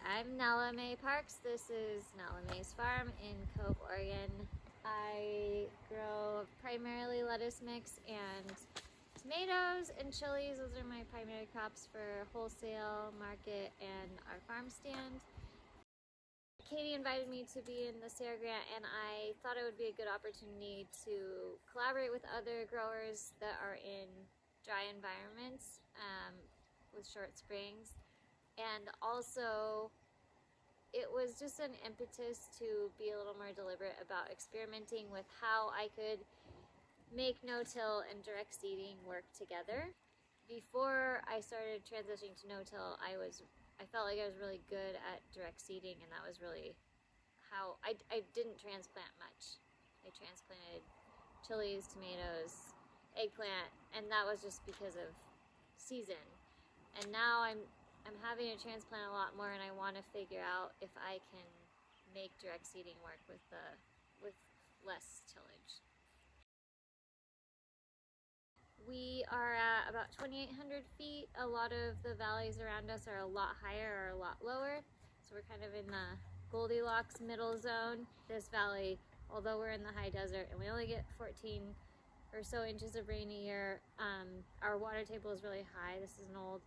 I'm Nella Mae Parks. This is Nella Mae's farm in Cove, Oregon. I grow primarily lettuce mix and tomatoes and chilies. Those are my primary crops for wholesale, market, and our farm stand. Katie invited me to be in the SARE grant, and I thought it would be a good opportunity to collaborate with other growers that are in dry environments with short springs. And also, it was just an impetus to be a little more deliberate about experimenting with how I could make no-till and direct seeding work together. Before I started transitioning to no-till, I felt like I was really good at direct seeding, and that was really how I didn't transplant much. I transplanted chilies, tomatoes, eggplant, and that was just because of season. And now I'm having to transplant a lot more, and I want to figure out if I can make direct seeding work with less tillage. We are at about 2,800 feet. A lot of the valleys around us are a lot higher or a lot lower, so we're kind of in the Goldilocks middle zone. This valley, although we're in the high desert and we only get 14 or so inches of rain a year, our water table is really high. This is an old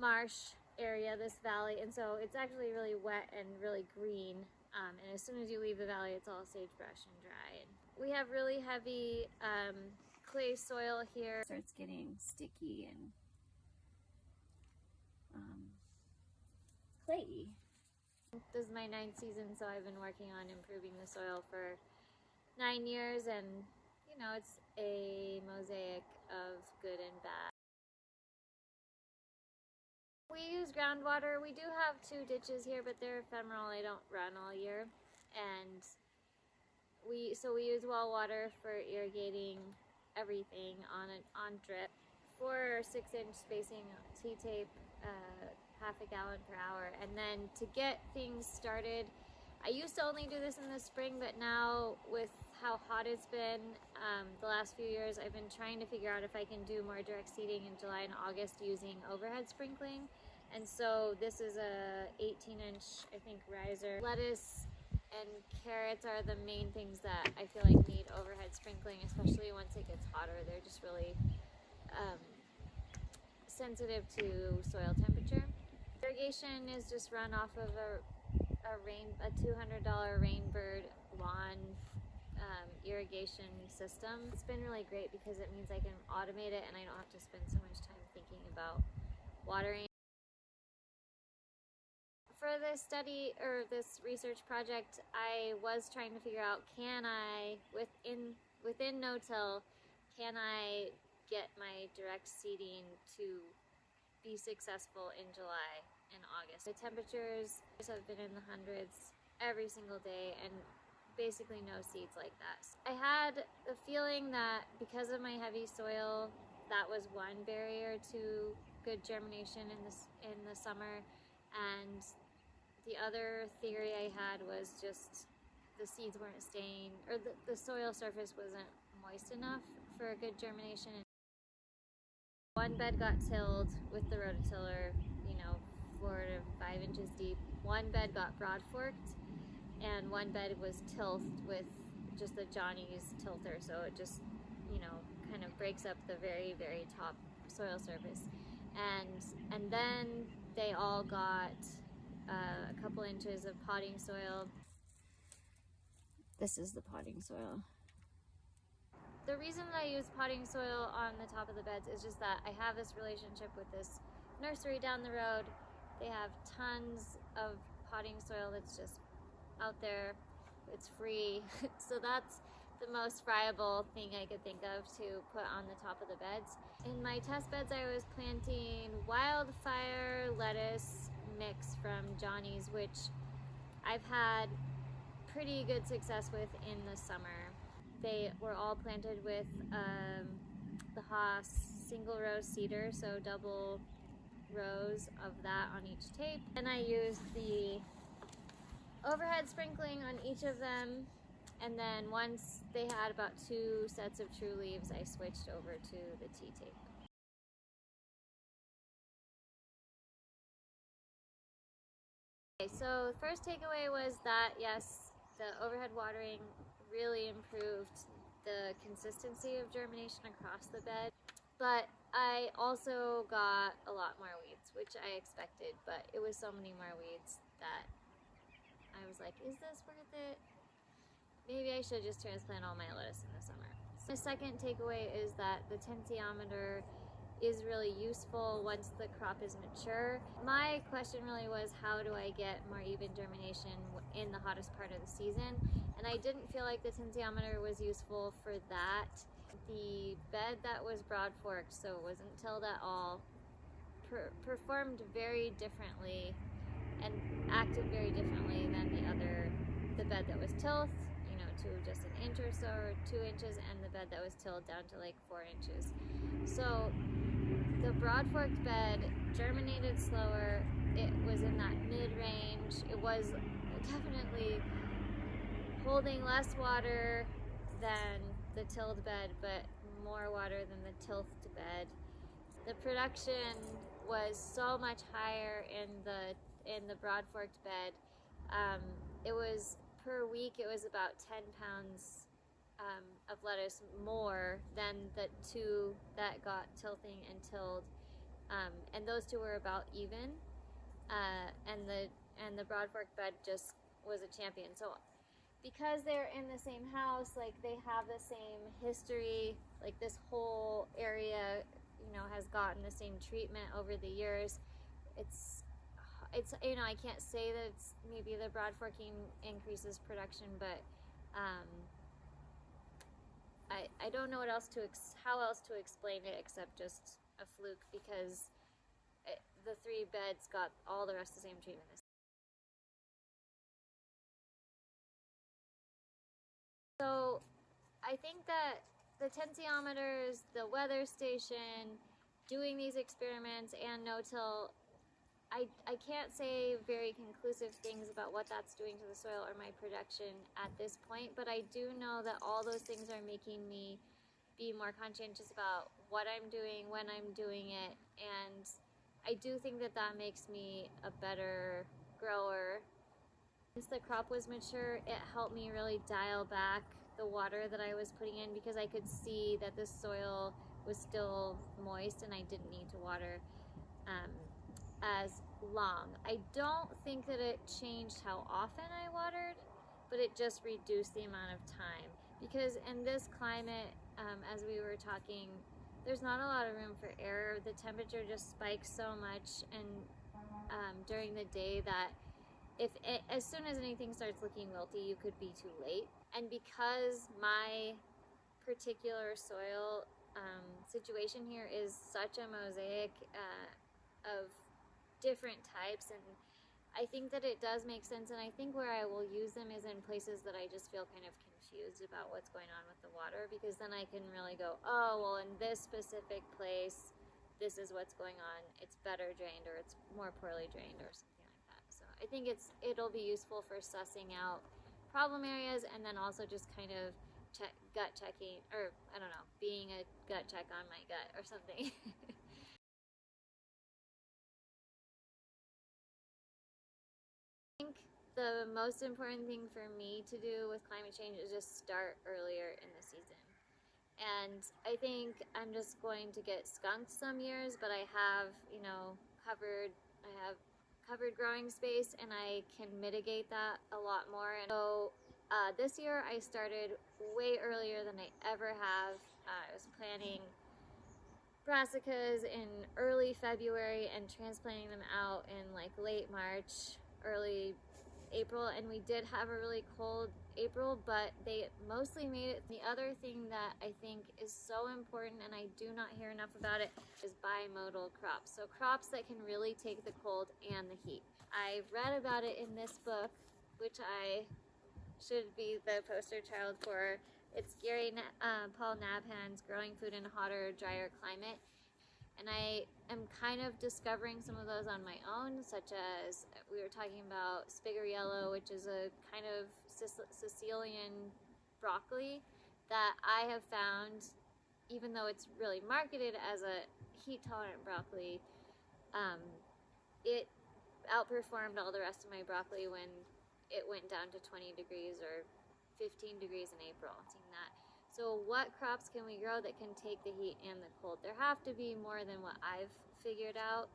marsh area, this valley, and so it's actually really wet and really green, and as soon as you leave the valley, it's all sagebrush and dry. And we have really heavy clay soil here. It starts getting sticky and clayey. This is my 9th season, so I've been working on improving the soil for 9 years, and you know, it's a mosaic of good and bad. We use groundwater. We do have 2 ditches here, but they're ephemeral. They don't run all year. And we use well water for irrigating everything on drip. 4 or 6 inch spacing T-tape, half a gallon per hour. And then to get things started, I used to only do this in the spring, but now with how hot it's been the last few years, I've been trying to figure out if I can do more direct seeding in July and August using overhead sprinkling. And so this is a 18-inch, I think, riser. Lettuce and carrots are the main things that I feel like need overhead sprinkling, especially once it gets hotter. They're just really sensitive to soil temperature. Irrigation is just run off of a $200 Rainbird lawn irrigation system. It's been really great because it means I can automate it and I don't have to spend so much time thinking about watering. For this study or this research project, I was trying to figure out, can I, within no-till, can I get my direct seeding to be successful in July and August? The temperatures have been in the hundreds every single day, and basically no seeds like that. I had the feeling that because of my heavy soil, that was one barrier to good germination in the summer, and the other theory I had was just the seeds weren't staying, or the soil surface wasn't moist enough for a good germination. One bed got tilled with the rototiller, 4 to 5 inches deep. One bed got broad forked, and one bed was tilthed with just the Johnny's tilter, so it just, kind of breaks up the very, very top soil surface. And then they all got a couple inches of potting soil. This is the potting soil. The reason that I use potting soil on the top of the beds is just that I have this relationship with this nursery down the road. They have tons of potting soil that's just out there. It's free. So that's the most friable thing I could think of to put on the top of the beds. In my test beds, I was planting wildfire lettuce mix from Johnny's, which I've had pretty good success with in the summer. They were all planted with the Haas single row cedar, so double rows of that on each tape. And I used the overhead sprinkling on each of them, and then once they had about 2 sets of true leaves, I switched over to the T-tape. Okay, so the first takeaway was that yes, the overhead watering really improved the consistency of germination across the bed, but I also got a lot more weeds, which I expected, but it was so many more weeds that I was like, is this worth it? Maybe I should just transplant all my lettuce in the summer. So the second takeaway is that the tensiometer is really useful once the crop is mature. My question really was, how do I get more even germination in the hottest part of the season? And I didn't feel like the tensiometer was useful for that. The bed that was broad forked, so it wasn't tilled at all, performed very differently and acted very differently than the bed that was tilled, to just an inch or so, or 2 inches, and the bed that was tilled down to like 4 inches. So the broad forked bed germinated slower. It was in that mid-range. It was definitely holding less water than the tilled bed, but more water than the tilled bed. The production was so much higher in the broad forked bed. It was per week, it was about 10 pounds of lettuce more than the two that got tilting and tilled, and those two were about even. And the broad forked bed just was a champion. So because they're in the same house, like they have the same history, like this whole area, has gotten the same treatment over the years. It's I can't say that it's maybe the broad forking increases production, but I don't know how else to explain it except just a fluke, because the three beds got all the rest of the same treatment. So I think that the tensiometers, the weather station, doing these experiments, and no-till, I can't say very conclusive things about what that's doing to the soil or my production at this point, but I do know that all those things are making me be more conscientious about what I'm doing, when I'm doing it, and I do think that that makes me a better grower. Once the crop was mature, it helped me really dial back the water that I was putting in, because I could see that the soil was still moist and I didn't need to water as long. I don't think that it changed how often I watered, but it just reduced the amount of time, because in this climate, as we were talking, there's not a lot of room for error. The temperature just spikes so much and during the day that as soon as anything starts looking wilty, you could be too late. And because my particular soil situation here is such a mosaic of different types, and I think that it does make sense, and I think where I will use them is in places that I just feel kind of confused about what's going on with the water, because then I can really go, oh, well, in this specific place, this is what's going on. It's better drained, or it's more poorly drained, or something like that. So I think it'll be useful for sussing out problem areas, and then also just kind of gut checking, or I don't know, being a gut check on my gut or something. I think the most important thing for me to do with climate change is just start earlier in the season. And I think I'm just going to get skunked some years, but I have, covered growing space, and I can mitigate that a lot more. And so this year I started way earlier than I ever have. I was planting brassicas in early February and transplanting them out in like late March, early April, and we did have a really cold April, but they mostly made it. The other thing that I think is so important, and I do not hear enough about it, is bimodal crops. So crops that can really take the cold and the heat. I've read about it in this book, which I should be the poster child for. It's Paul Nabhan's Growing Food in a Hotter, Drier Climate. And I am kind of discovering some of those on my own, such as we were talking about spigariello, which is a kind of Sicilian broccoli that I have found, even though it's really marketed as a heat-tolerant broccoli, it outperformed all the rest of my broccoli when it went down to 20 degrees or 15 degrees in April. I've seen that. So what crops can we grow that can take the heat and the cold? There have to be more than what I've figured out.